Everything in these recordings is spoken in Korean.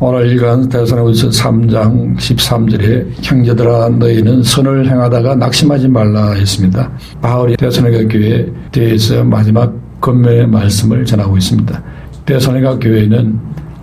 오늘 읽은 데살로니가서 3장 13절에 형제들아 너희는 선을 행하다가 낙심하지 말라 했습니다. 바울이 데살로니가 교회에 대해서 마지막 권면의 말씀을 전하고 있습니다. 데살로니가 교회는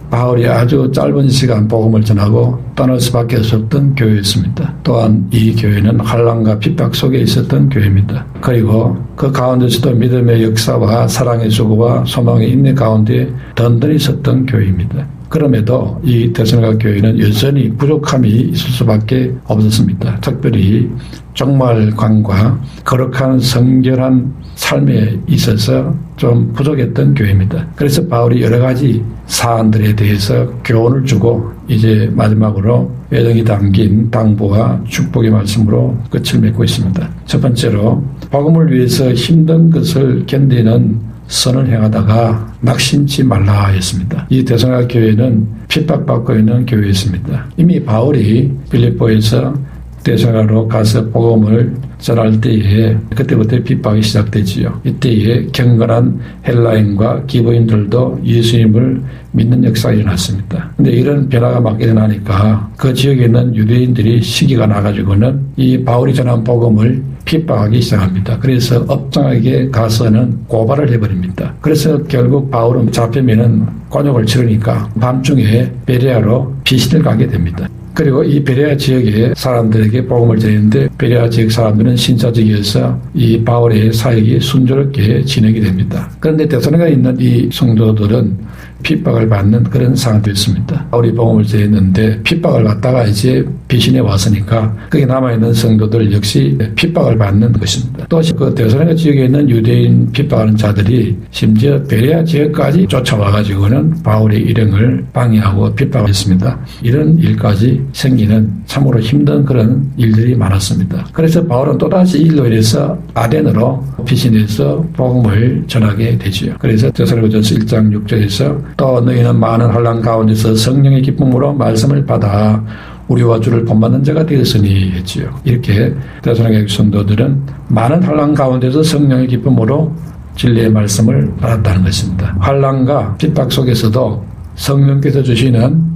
바울이 아주 짧은 시간 복음을 전하고 떠날 수밖에 없었던 교회였습니다. 또한 이 교회는 환난과 핍박 속에 있었던 교회입니다. 그리고 그 가운데서도 믿음의 역사와 사랑의 수고와 소망의 인내 가운데 든든히 섰던 교회입니다. 그럼에도 이 데살로니가 교회는 여전히 부족함이 있을 수밖에 없었습니다. 특별히 종말관과 거룩한 성결한 삶에 있어서 좀 부족했던 교회입니다. 그래서 바울이 여러 가지 사안들에 대해서 교훈을 주고 이제 마지막으로 애정이 담긴 당부와 축복의 말씀으로 끝을 맺고 있습니다. 첫 번째로 복음을 위해서 힘든 것을 견디는 선을 행하다가 낙심치 말라 했습니다. 이 데살로니가 교회는 핍박받고 있는 교회였습니다. 이미 바울이 빌립보에서 데살로니가로 가서 복음을 전할 때에 그때부터 핍박이 시작되지요. 이때에 경건한 헬라인과 기브인들도 예수님을 믿는 역사가 일어났습니다. 근데 이런 변화가 막 일어나니까 그 지역에 있는 유대인들이 시기가 나가지고는 이 바울이 전한 복음을 핍박하기 시작합니다. 그래서 업장에게 가서는 고발을 해버립니다. 그래서 결국 바울은 잡히면은 곤욕을 치르니까 밤중에 베레아로 피신을 가게 됩니다. 그리고 이 베레아 지역의 사람들에게 복음을 전했는데 베레아 지역 사람들은 신사적이어서 이 바울의 사역이 순조롭게 진행이 됩니다. 그런데 데살로니가에 있는 이 성도들은 핍박을 받는 그런 상황이었습니다. 바울이 복음을 전했는데 핍박을 받다가 이제 피신해 왔으니까 거기 남아있는 성도들 역시 핍박을 받는 것입니다. 또 그 데살로니가 지역에 있는 유대인 핍박하는 자들이 심지어 베레아 지역까지 쫓아와가지고는 바울의 일행을 방해하고 핍박했습니다. 이런 일까지 생기는 참으로 힘든 그런 일들이 많았습니다. 그래서 바울은 또다시 일로 인해서 아덴으로 피신해서 복음을 전하게 되지요. 그래서 데살로니가전서 1장 6절에서 또 너희는 많은 환난 가운데서 성령의 기쁨으로 말씀을 받아 우리와 주를 본받는 자가 되었으니 했지요. 이렇게 데살로니가 성도들은 많은 환난 가운데서 성령의 기쁨으로 진리의 말씀을 받았다는 것입니다. 환난과 핍박 속에서도 성령께서 주시는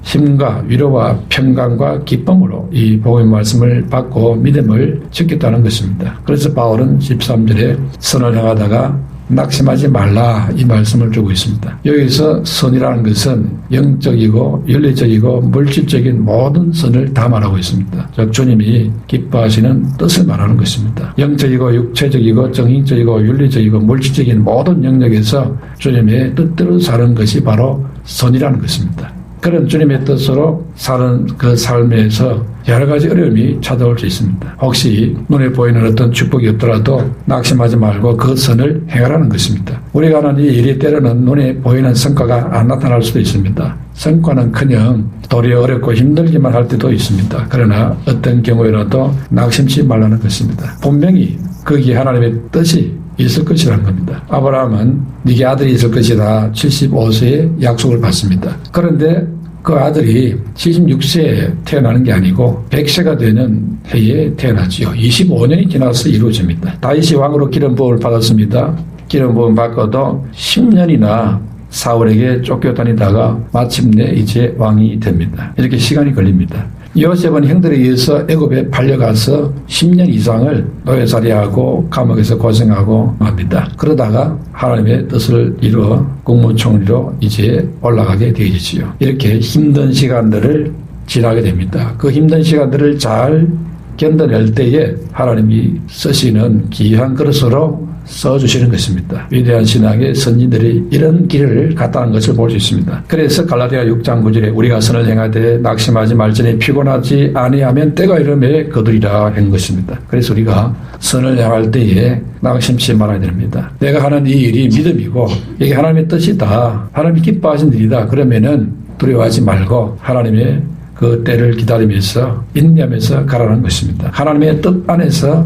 힘과 위로와 평강과 기쁨으로 이 복음의 말씀을 받고 믿음을 지켰다는 것입니다. 그래서 바울은 13절에 선을 행하다가 낙심하지 말라 이 말씀을 주고 있습니다. 여기서 선이라는 것은 영적이고 윤리적이고 물질적인 모든 선을 다 말하고 있습니다. 즉 주님이 기뻐하시는 뜻을 말하는 것입니다. 영적이고 육체적이고 정신적이고 윤리적이고 물질적인 모든 영역에서 주님의 뜻대로 사는 것이 바로 선이라는 것입니다. 그런 주님의 뜻으로 사는 그 삶에서 여러 가지 어려움이 찾아올 수 있습니다. 혹시 눈에 보이는 어떤 축복이 없더라도 낙심하지 말고 그 선을 행하라는 것입니다. 우리가 하는 이 일이 때로는 눈에 보이는 성과가 안 나타날 수도 있습니다. 성과는커녕 도리어 어렵고 힘들기만 할 때도 있습니다. 그러나 어떤 경우에라도 낙심치 말라는 것입니다. 분명히 거기에 하나님의 뜻이 있을 것이라는 겁니다. 아브라함은 네게 아들이 있을 것이다 75세에 약속을 받습니다. 그런데 그 아들이 76세에 태어나는 게 아니고 100세가 되는 해에 태어났지요. 25년이 지나서 이루어집니다. 다윗이 왕으로 기름 부음을 받았습니다. 기름 부음 받고도 10년이나 사울에게 쫓겨 다니다가 마침내 이제 왕이 됩니다. 이렇게 시간이 걸립니다. 요셉은 형들에 의해서 애굽에 팔려가서 10년 이상을 노예살이하고 감옥에서 고생하고 합니다. 그러다가 하나님의 뜻을 이루어 국무총리로 이제 올라가게 되겠지요. 이렇게 힘든 시간들을 지나게 됩니다. 그 힘든 시간들을 잘 견뎌낼 때에 하나님이 쓰시는 귀한 그릇으로 써주시는 것입니다. 위대한 신앙의 선진들이 이런 길을 갔다는 것을 볼 수 있습니다. 그래서 갈라디아 6장 9절에 우리가 선을 행하되 낙심하지 말지니 피곤하지 아니하면 때가 이름에 거두리라 한 것입니다. 그래서 우리가 선을 행할 때에 낙심치 말아야 됩니다. 내가 하는 이 일이 믿음이고 이게 하나님의 뜻이다. 하나님이 기뻐하신 일이다. 그러면은 두려워하지 말고 하나님의 그 때를 기다리면서 인내하면서 가라는 것입니다. 하나님의 뜻 안에서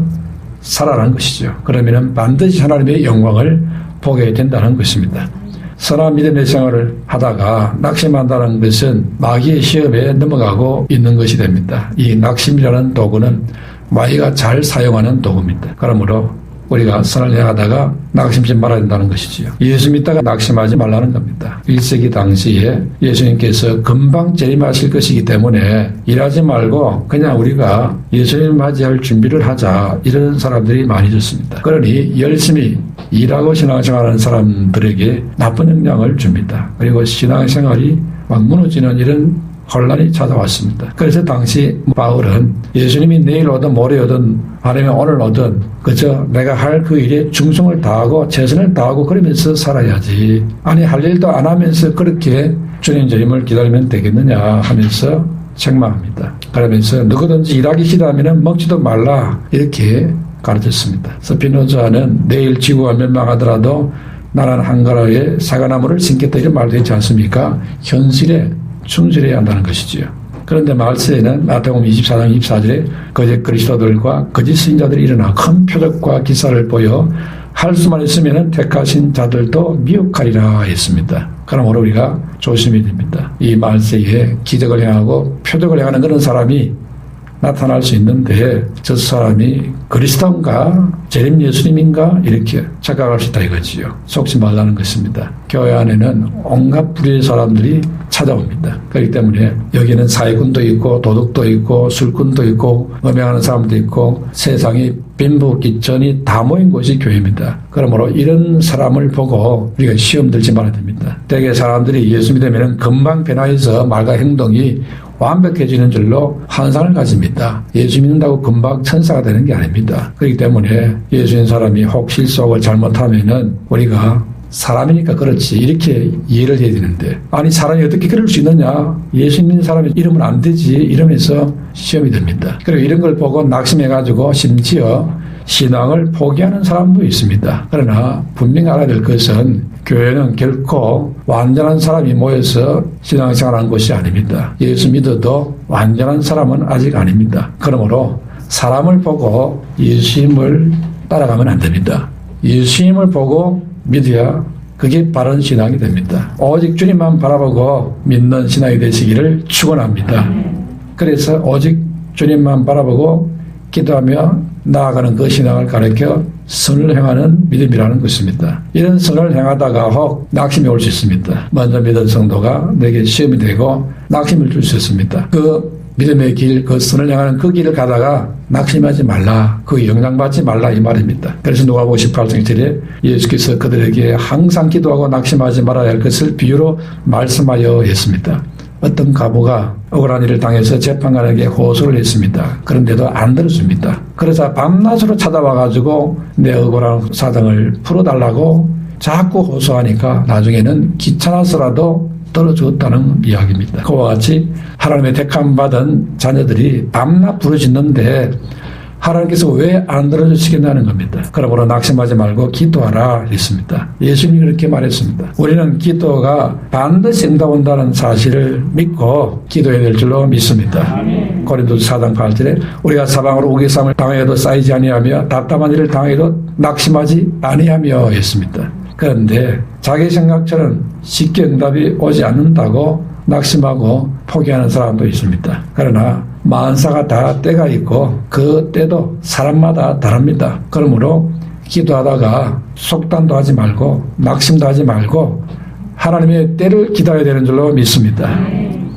살아라는 것이죠. 그러면은 반드시 하나님의 영광을 보게 된다는 것입니다. 선한 믿음의 생활을 하다가 낙심한다는 것은 마귀의 시험에 넘어가고 있는 것이 됩니다. 이 낙심이라는 도구는 마귀가 잘 사용하는 도구입니다. 그러므로 우리가 선을 행하다가 낙심하지 말아야 된다는 것이지요. 예수 믿다가 낙심하지 말라는 겁니다. 1세기 당시에 예수님께서 금방 재림하실 것이기 때문에 일하지 말고 그냥 우리가 예수님 맞이할 준비를 하자, 이런 사람들이 많이 있습니다. 그러니 열심히 일하고 신앙생활하는 사람들에게 나쁜 영향을 줍니다. 그리고 신앙생활이 막 무너지는 이런 혼란이 찾아왔습니다. 그래서 당시 바울은 예수님이 내일 오든 모레 오든 아니면 오늘 오든 그저 내가 할 그 일에 충성을 다하고 최선을 다하고 그러면서 살아야지, 아니 할 일도 안 하면서 그렇게 주님 재림을 기다리면 되겠느냐 하면서 책망합니다. 그러면서 누구든지 일하기 싫다면 먹지도 말라, 이렇게 가르쳤습니다. 스피노자는 내일 지구가 멸망하더라도 나는 한가로에 사과나무를 심겠다, 이런 말도 있지 않습니까? 현실에 충실해야 한다는 것이지요. 그런데 말세에는 마태복음 24장 24절에 거짓 그리스도들과 거짓 스님자들이 일어나 큰 표적과 기사를 보여 할 수만 있으면 택하신 자들도 미혹하리라 했습니다. 그러므로 우리가 조심해야 됩니다. 이 말세에 기적을 행하고 표적을 행하는 그런 사람이 나타날 수 있는데 저 사람이 그리스도인가 재림 예수님인가 이렇게 착각할 수 있다 이거지요. 속지 말라는 것입니다. 교회 안에는 온갖 부류의 사람들이 찾아옵니다. 그렇기 때문에 여기는 사회군도 있고 도둑도 있고 술꾼도 있고 음행하는 사람도 있고 세상이 빈부귀천이 다 모인 곳이 교회입니다. 그러므로 이런 사람을 보고 우리가 시험 들지 말아야 됩니다. 대개 사람들이 예수 믿으면 금방 변화해서 말과 행동이 완벽해지는 줄로 환상을 가집니다. 예수 믿는다고 금방 천사가 되는 게 아닙니다. 그렇기 때문에 예수 믿는 사람이 혹 실수하고 잘못하면은 우리가 사람이니까 그렇지 이렇게 이해를 해야 되는데, 아니 사람이 어떻게 그럴 수 있느냐, 예수 믿는 사람이 이러면 안 되지 이러면서 시험이 됩니다. 그리고 이런 걸 보고 낙심해가지고 심지어 신앙을 포기하는 사람도 있습니다. 그러나 분명히 알아야 될 것은 교회는 결코 완전한 사람이 모여서 신앙생활하는 곳이 아닙니다. 예수 믿어도 완전한 사람은 아직 아닙니다. 그러므로 사람을 보고 예수님을 따라가면 안 됩니다. 예수님을 보고 믿어야 그게 바른 신앙이 됩니다. 오직 주님만 바라보고 믿는 신앙이 되시기를 축원합니다. 그래서 오직 주님만 바라보고 기도하며 나아가는 그 신앙을 가르쳐 선을 행하는 믿음이라는 것입니다. 이런 선을 행하다가 혹 낙심이 올 수 있습니다. 먼저 믿은 성도가 내게 시험이 되고 낙심을 줄 수 있습니다. 그 믿음의 길, 그 선을 향하는 그 길을 가다가 낙심하지 말라, 그 영향받지 말라 이 말입니다. 그래서 누가복음 18장 7절에 예수께서 그들에게 항상 기도하고 낙심하지 말아야 할 것을 비유로 말씀하여 했습니다. 어떤 과부가 억울한 일을 당해서 재판관에게 호소를 했습니다. 그런데도 안 들어줍니다. 그러자 밤낮으로 찾아와가지고 내 억울한 사정을 풀어달라고 자꾸 호소하니까 나중에는 귀찮아서라도 떨어주었다는 이야기입니다. 그와 같이 하나님의 택함받은 자녀들이 밤낮 부르짖는데 하나님께서 왜 안 들어주시겠냐는 겁니다. 그러므로 낙심하지 말고 기도하라 했습니다. 예수님이 그렇게 말했습니다. 우리는 기도가 반드시 응답한다는 사실을 믿고 기도해야 될 줄로 믿습니다. 고린도서 4장 8절에 우리가 사방으로 우겨쌈을 당해도 쌓이지 아니하며 답답한 일을 당해도 낙심하지 아니하며 했습니다. 그런데 자기 생각처럼 쉽게 응답이 오지 않는다고 낙심하고 포기하는 사람도 있습니다. 그러나 만사가 다 때가 있고 그 때도 사람마다 다릅니다. 그러므로 기도하다가 속단도 하지 말고 낙심도 하지 말고 하나님의 때를 기다려야 되는 줄로 믿습니다.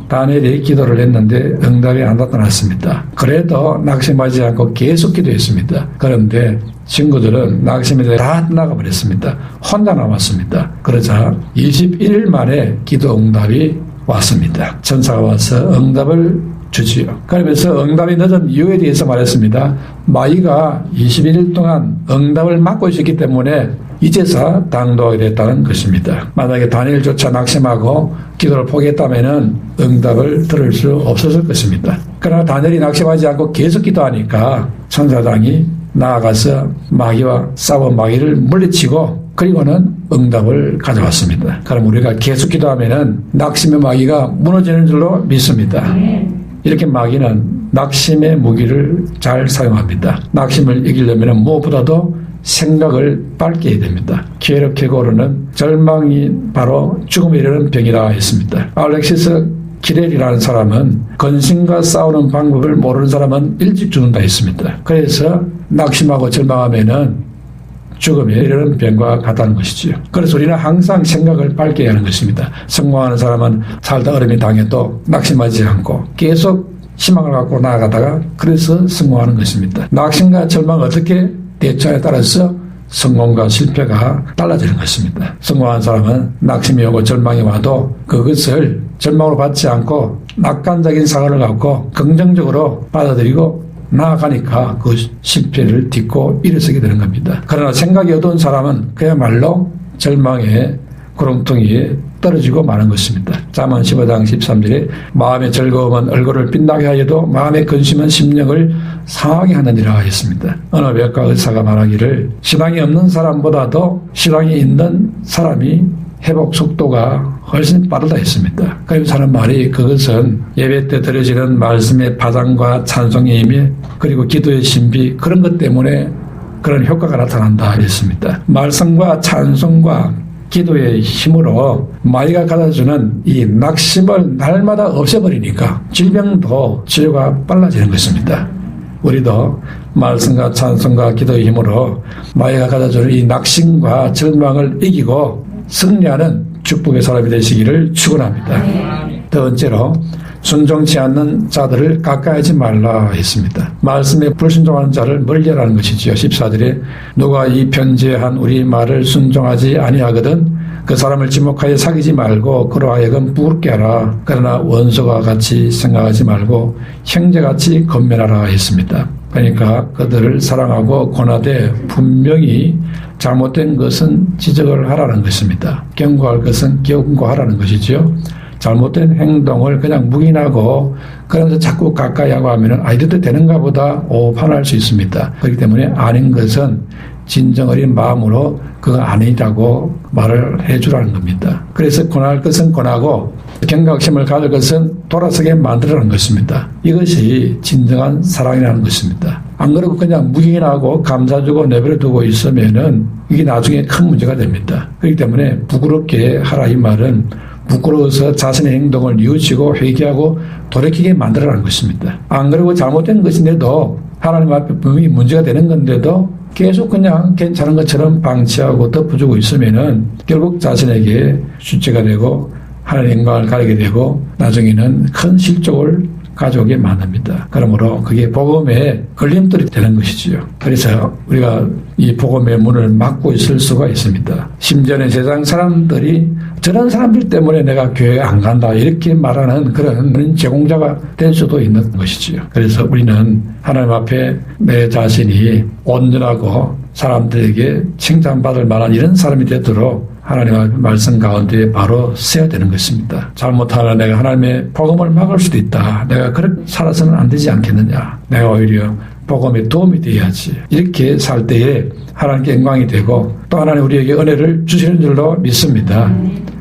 다니엘이 기도를 했는데 응답이 안 나타났습니다. 그래도 낙심하지 않고 계속 기도했습니다. 그런데 친구들은 낙심이 다 나가버렸습니다. 혼자 남았습니다. 그러자 21일 만에 기도 응답이 왔습니다. 천사가 와서 응답을 주지요. 그러면서 응답이 늦은 이유에 대해서 말했습니다. 마귀가 21일 동안 응답을 막고 있었기 때문에 이제서 당도하게 됐다는 것입니다. 만약에 다니엘조차 낙심하고 기도를 포기했다면 응답을 들을 수 없었을 것입니다. 그러나 다니엘이 낙심하지 않고 계속 기도하니까 천사장이 나아가서 마귀와 싸워 마귀를 물리치고 그리고는 응답을 가져왔습니다. 그럼 우리가 계속 기도하면 낙심의 마귀가 무너지는 줄로 믿습니다. 이렇게 마귀는 낙심의 무기를 잘 사용합니다. 낙심을 이기려면 무엇보다도 생각을 밝게 해야 됩니다. 괴롭히고 오르는 절망이 바로 죽음에 이르는 병이라 했습니다. 알렉시스 기렐이라는 사람은 근심과 싸우는 방법을 모르는 사람은 일찍 죽는다 했습니다. 그래서 낙심하고 절망하면은 죽음에 이르는 병과 같다는 것이지요. 그래서 우리는 항상 생각을 밝게 해야 하는 것입니다. 성공하는 사람은 살다 어려움이 당해도 낙심하지 않고 계속 희망을 갖고 나아가다가 그래서 성공하는 것입니다. 낙심과 절망을 어떻게 대처에 따라서 성공과 실패가 달라지는 것입니다. 성공한 사람은 낙심이 오고 절망이 와도 그것을 절망으로 받지 않고 낙관적인 사고를 갖고 긍정적으로 받아들이고 나아가니까 그 실패를 딛고 일어서게 되는 겁니다. 그러나 생각이 어두운 사람은 그야말로 절망의 구렁텅이에 떨어지고 마는 것입니다. 잠언 15장 13절에 마음의 즐거움은 얼굴을 빛나게 하여도 마음의 근심은 심령을 상하게 하느니라 했습니다. 어느 외과 의사가 말하기를 신앙이 없는 사람보다도 신앙이 있는 사람이 회복 속도가 훨씬 빠르다 했습니다. 그래서 하는 말이 그것은 예배 때 드려지는 말씀의 파장과 찬송의 힘이 그리고 기도의 신비 그런 것 때문에 그런 효과가 나타난다 했습니다. 말씀과 찬송과 기도의 힘으로 마귀가 가져주는 이 낙심을 날마다 없애버리니까 질병도 치료가 빨라지는 것입니다. 우리도 말씀과 찬송과 기도의 힘으로 마귀가 가져주는 이 낙심과 절망을 이기고 승리하는 축복의 사람이 되시기를 축원합니다. 두 번째로 순종치 않는 자들을 가까이 하지 말라 했습니다. 말씀에 불순종하는 자를 멀리하라는 것이지요. 14절에 누가 이 편지한 우리 말을 순종하지 아니하거든 그 사람을 지목하여 사귀지 말고 그로 하여금 부끄럽게 하라. 그러나 원수와 같이 생각하지 말고 형제같이 건면하라 했습니다. 그러니까 그들을 사랑하고 권하되 분명히 잘못된 것은 지적을 하라는 것입니다. 경고할 것은 경고하라는 것이죠. 잘못된 행동을 그냥 묵인하고 그러면서 자꾸 가까이 하고 하면은 이래도 되는가 보다 오판할 수 있습니다. 그렇기 때문에 아닌 것은 진정 어린 마음으로 그거 아니라고 말을 해주라는 겁니다. 그래서 권할 것은 권하고 경각심을 가질 것은 돌아서게 만들라는 것입니다. 이것이 진정한 사랑이라는 것입니다. 안 그러고 그냥 묵인하고 감사주고 내버려두고 있으면은 이게 나중에 큰 문제가 됩니다. 그렇기 때문에 부끄럽게 하라 이 말은 부끄러워서 자신의 행동을 뉘우치고 회개하고 돌이키게 만들어라는 것입니다. 안 그러고 잘못된 것인데도 하나님 앞에 분명히 문제가 되는 건데도 계속 그냥 괜찮은 것처럼 방치하고 덮어주고 있으면은 결국 자신에게 수치가 되고 하나님의 영광을 가리게 되고 나중에는 큰 실족을 가져오게 만듭니다. 그러므로 그게 복음의 걸림돌이 되는 것이지요. 그래서 우리가 이 복음의 문을 막고 있을 수가 있습니다. 심지어는 세상 사람들이 저런 사람들 때문에 내가 교회에 안 간다 이렇게 말하는 그런 제공자가 될 수도 있는 것이지요. 그래서 우리는 하나님 앞에 내 자신이 온전하고 사람들에게 칭찬받을 만한 이런 사람이 되도록 하나님의 말씀 가운데 바로 써야 되는 것입니다. 잘못하면 내가 하나님의 복음을 막을 수도 있다. 내가 그렇게 살아서는 안 되지 않겠느냐. 내가 오히려 복음에 도움이 돼야지. 이렇게 살 때에 하나님께 영광이 되고 또 하나님 우리에게 은혜를 주시는 줄로 믿습니다.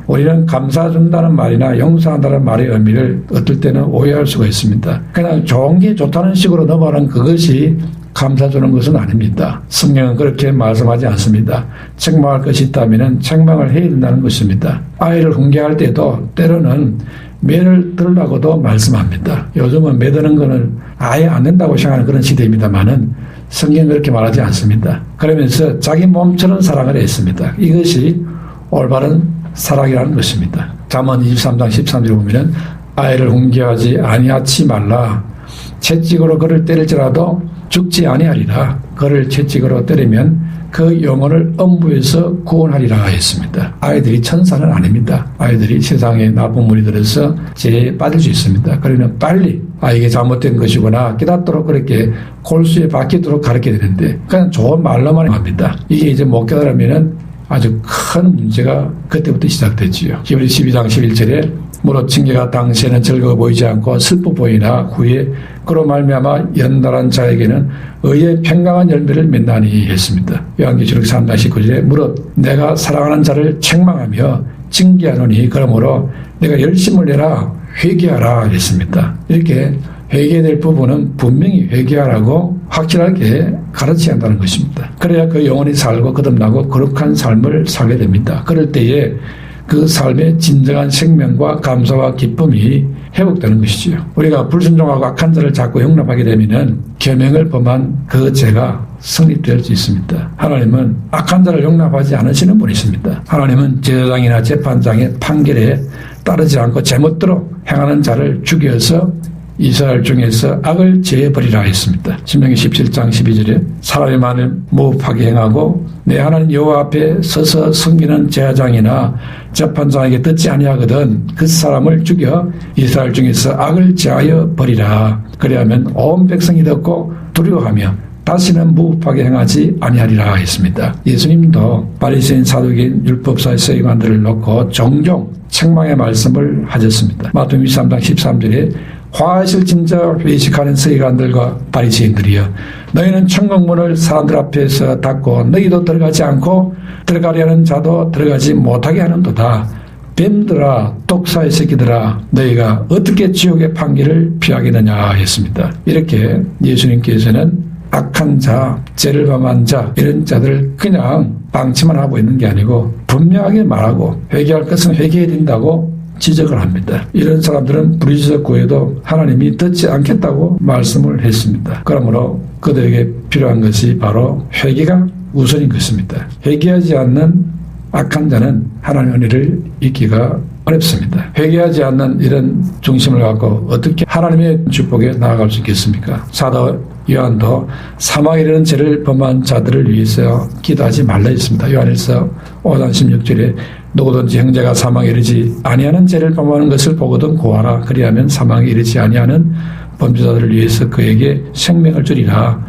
우리는 감사준다는 말이나 용서한다는 말의 의미를 어떨 때는 오해할 수가 있습니다. 그냥 좋은 게 좋다는 식으로 넘어가는 그것이 감사 주는 것은 아닙니다. 성경은 그렇게 말씀하지 않습니다. 책망할 것이 있다면 책망을 해야 된다는 것입니다. 아이를 훈계할 때도 때로는 매를 들라고도 말씀합니다. 요즘은 매드는 것은 아예 안 된다고 생각하는 그런 시대입니다만은 성경은 그렇게 말하지 않습니다. 그러면서 자기 몸처럼 사랑을 했습니다. 이것이 올바른 사랑이라는 것입니다. 잠언 23장 13절에 보면 아이를 훈계하지 아니하지 말라. 채찍으로 그를 때릴지라도 죽지 아니하리라. 그를 채찍으로 때리면 그 영혼을 엄부에서 구원하리라 했습니다. 아이들이 천사는 아닙니다. 아이들이 세상에 나쁜 물이 들어서 죄에 빠질 수 있습니다. 그러면 빨리 이게 잘못된 것이구나 깨닫도록 그렇게 골수에 박히도록 가르쳐야 되는데 그냥 좋은 말로만 합니다. 이게 이제 못 깨달으면은 아주 큰 문제가 그때부터 시작됐지요. 히브리 12장 11절에 무릇 징계가 당시에는 즐거워 보이지 않고 슬퍼 보이나 후에 그로 말미암아 연달한 자에게는 의의 평강한 열매를 맺나니 했습니다. 요한계시록 3장 19절에 무릇 내가 사랑하는 자를 책망하며 징계하노니 그러므로 내가 열심을 내라 회개하라 했습니다. 이렇게 회개될 부분은 분명히 회개하라고 확실하게 가르쳐야 한다는 것입니다. 그래야 그 영혼이 살고 거듭나고 거룩한 삶을 살게 됩니다. 그럴 때에 그 삶의 진정한 생명과 감사와 기쁨이 회복되는 것이지요. 우리가 불순종하고 악한 자를 자꾸 용납하게 되면은 계명을 범한 그 죄가 성립될 수 있습니다. 하나님은 악한 자를 용납하지 않으시는 분이십니다. 하나님은 제사장이나 재판장의 판결에 따르지 않고 제멋대로 행하는 자를 죽여서 이스라엘 중에서 악을 제해버리라 했습니다. 신명기 17장 12절에 사람의 말을 무법하게 행하고 내 하나님 여호와 앞에 서서 섬기는 제사장이나 재판장에게 듣지 아니하거든 그 사람을 죽여 이스라엘 중에서 악을 제하여 버리라. 그리하면 온 백성이 듣고 두려워하며 다시는 무법하게 행하지 아니하리라 했습니다. 예수님도 바리새인 사두개인 율법사의 서기관들을 놓고 종종 책망의 말씀을 하셨습니다. 마태복음 23장 13절에 화하실 진저 회식하는 서기관들과 바리새인들이여 너희는 천국문을 사람들 앞에서 닫고 너희도 들어가지 않고 들어가려는 자도 들어가지 못하게 하는도다. 뱀들아 독사의 새끼들아 너희가 어떻게 지옥의 판결을 피하겠느냐 했습니다. 이렇게 예수님께서는 악한 자, 죄를 범한 자 이런 자들을 그냥 방치만 하고 있는 게 아니고 분명하게 말하고 회개할 것은 회개해야 된다고 지적을 합니다. 이런 사람들은 부르짖어 구해도 하나님이 듣지 않겠다고 말씀을 했습니다. 그러므로 그들에게 필요한 것이 바로 회개가 우선인 것입니다. 회개하지 않는 악한 자는 하나님의 은혜를 잊기가 어렵습니다. 회개하지 않는 이런 중심을 갖고 어떻게 하나님의 축복에 나아갈 수 있겠습니까? 사도 요한도 사망에 이르는 죄를 범한 자들을 위해서 기도하지 말라 했습니다. 요한일서 5장 16절에 누구든지 형제가 사망에 이르지 아니하는 죄를 범하는 것을 보거든 고하라. 그리하면 사망에 이르지 아니하는 범죄자들을 위해서 그에게 생명을 주리라.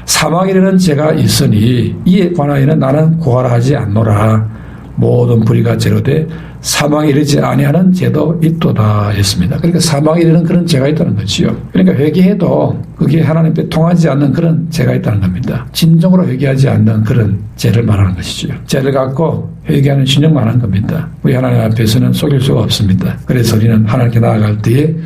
사망에 이르는 죄가 있으니 이에 관하여는 나는 고하라 하지 않노라. 모든 불의가 제로돼 사망에 이르지 아니하는 죄도 있도다 했습니다. 그러니까 사망에 이르는 그런 죄가 있다는 거지요. 그러니까 회개해도 그게 하나님께 통하지 않는 그런 죄가 있다는 겁니다. 진정으로 회개하지 않는 그런 죄를 말하는 것이죠. 죄를 갖고 회개하는 신용만 한 겁니다. 우리 하나님 앞에서는 속일 수가 없습니다. 그래서 우리는 하나님께 나아갈 때에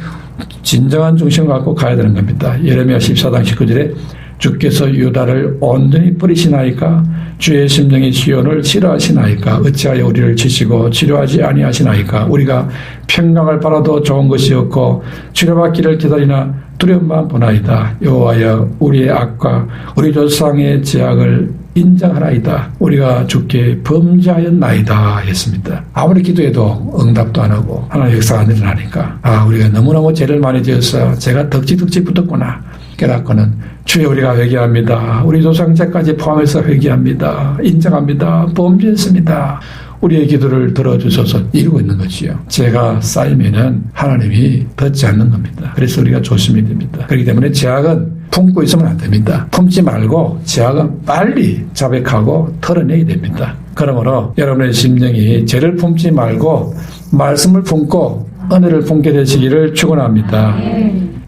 진정한 중심을 갖고 가야 되는 겁니다. 예레미야 14장 19절에 주께서 유다를 온전히 버리시나이까 주의 심령이 시온을 싫어하시나이까 어찌하여 우리를 치시고 치료하지 아니하시나이까 우리가 평강을 바라도 좋은 것이 없고 치료받기를 기다리나 두려움만 보나이다. 여호와여 우리의 악과 우리 조상의 죄악을 인정하나이다. 우리가 주께 범죄하였나이다 했습니다. 아무리 기도해도 응답도 안 하고 하나님의 역사가 안 일어나니까 우리가 너무너무 죄를 많이 지어서 제가 덕지덕지 붙었구나 깨닫고는 주여 우리가 회개합니다. 우리 조상제까지 포함해서 회개합니다. 인정합니다. 범죄했습니다. 우리의 기도를 들어주셔서 이루고 있는 거지요. 죄가 쌓이면은 하나님이 듣지 않는 겁니다. 그래서 우리가 조심해야 됩니다. 그렇기 때문에 죄악은 품고 있으면 안 됩니다. 품지 말고 죄악은 빨리 자백하고 털어내야 됩니다. 그러므로 여러분의 심령이 죄를 품지 말고 말씀을 품고 은혜를 품게 되시기를 축원합니다.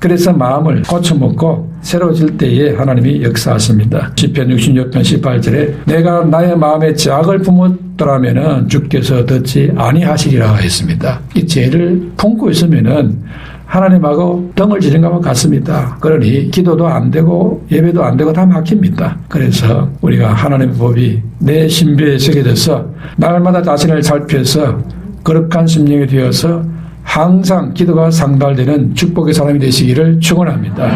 그래서 마음을 고쳐먹고 새로워질 때에 하나님이 역사하십니다. 시편 66편 18절에 내가 나의 마음에 죄악을 품었더라면 주께서 듣지 아니하시리라 했습니다. 이 죄를 품고 있으면은 하나님하고 덩을 지른 것과 같습니다. 그러니 기도도 안 되고 예배도 안 되고 다 막힙니다. 그래서 우리가 하나님의 법이 내 신비에 새겨져서 날마다 자신을 살펴서 거룩한 심령이 되어서 항상 기도가 상달되는 축복의 사람이 되시기를 축원합니다.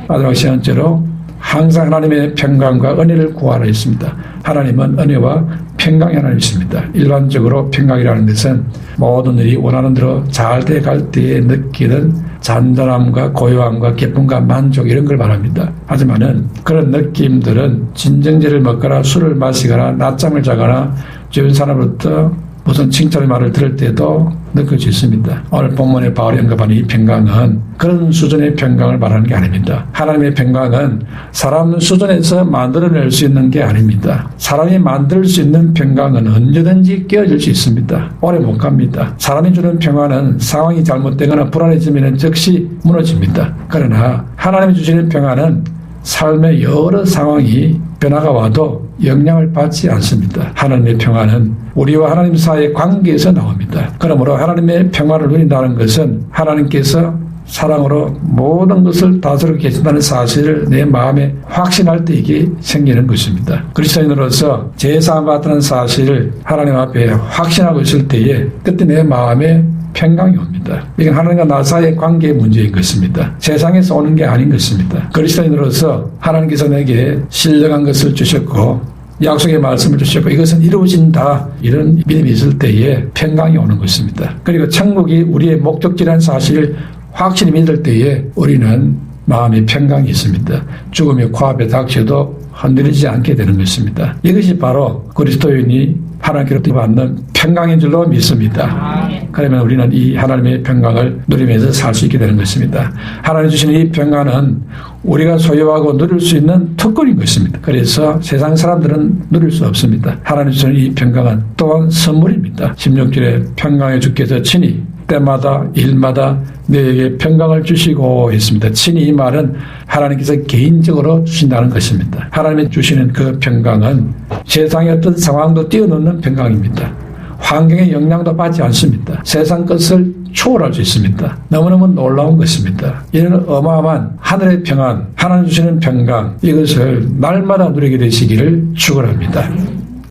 마지막 시간째로 항상 하나님의 평강과 은혜를 구하라 했습니다. 하나님은 은혜와 평강의 하나님이십니다. 일반적으로 평강이라는 것은 모든 일이 원하는 대로 잘 돼갈 때에 느끼는 잔잔함과 고요함과 기쁨과 만족 이런 걸 말합니다. 하지만은 그런 느낌들은 진정제를 먹거나 술을 마시거나 낮잠을 자거나 주변 사람으로부터 무슨 칭찬의 말을 들을 때도 느낄 수 있습니다. 오늘 본문에 바울이 언급하는 이 평강은 그런 수준의 평강을 말하는 게 아닙니다. 하나님의 평강은 사람 수준에서 만들어낼 수 있는 게 아닙니다. 사람이 만들 수 있는 평강은 언제든지 깨어질 수 있습니다. 오래 못 갑니다. 사람이 주는 평안은 상황이 잘못되거나 불안해지면 즉시 무너집니다. 그러나 하나님이 주시는 평안은 삶의 여러 상황이 변화가 와도 영향을 받지 않습니다. 하나님의 평안은 우리와 하나님 사이의 관계에서 나옵니다. 그러므로 하나님의 평안을 누린다는 것은 하나님께서 사랑으로 모든 것을 다스리고 계신다는 사실을 내 마음에 확신할 때 이게 생기는 것입니다. 그리스도인으로서 제사함 받는 사실을 하나님 앞에 확신하고 있을 때에 그때 내 마음에 평강이 옵니다. 이건 하나님과 나 사이의 관계의 문제인 것입니다. 세상에서 오는 게 아닌 것입니다. 그리스도인으로서 하나님께서 내게 신령한 것을 주셨고 약속의 말씀을 주셨고 이것은 이루어진다, 이런 믿음이 있을 때에 평강이 오는 것입니다. 그리고 천국이 우리의 목적지라는 사실을 확실히 믿을 때에 우리는 마음의 평강이 있습니다. 죽음이 코앞에 닥쳐도 흔들리지 않게 되는 것입니다. 이것이 바로 그리스도인이 하나님께로부터 받는 평강인 줄로 믿습니다. 그러면 우리는 이 하나님의 평강을 누리면서 살 수 있게 되는 것입니다. 하나님 주시는 이 평강은 우리가 소유하고 누릴 수 있는 특권인 것입니다. 그래서 세상 사람들은 누릴 수 없습니다. 하나님 주시는 이 평강은 또한 선물입니다. 16절에 평강의 주께서 친히 때마다 일마다 너에게 평강을 주시고 있습니다. 친히 이 말은 하나님께서 개인적으로 주신다는 것입니다. 하나님이 주시는 그 평강은 세상의 어떤 상황도 뛰어넘는 평강입니다. 환경의 영향도 받지 않습니다. 세상 것을 초월할 수 있습니다. 너무너무 놀라운 것입니다. 이는 어마어마한 하늘의 평안, 하나님 주시는 평강, 이것을 날마다 누리게 되시기를 축원합니다.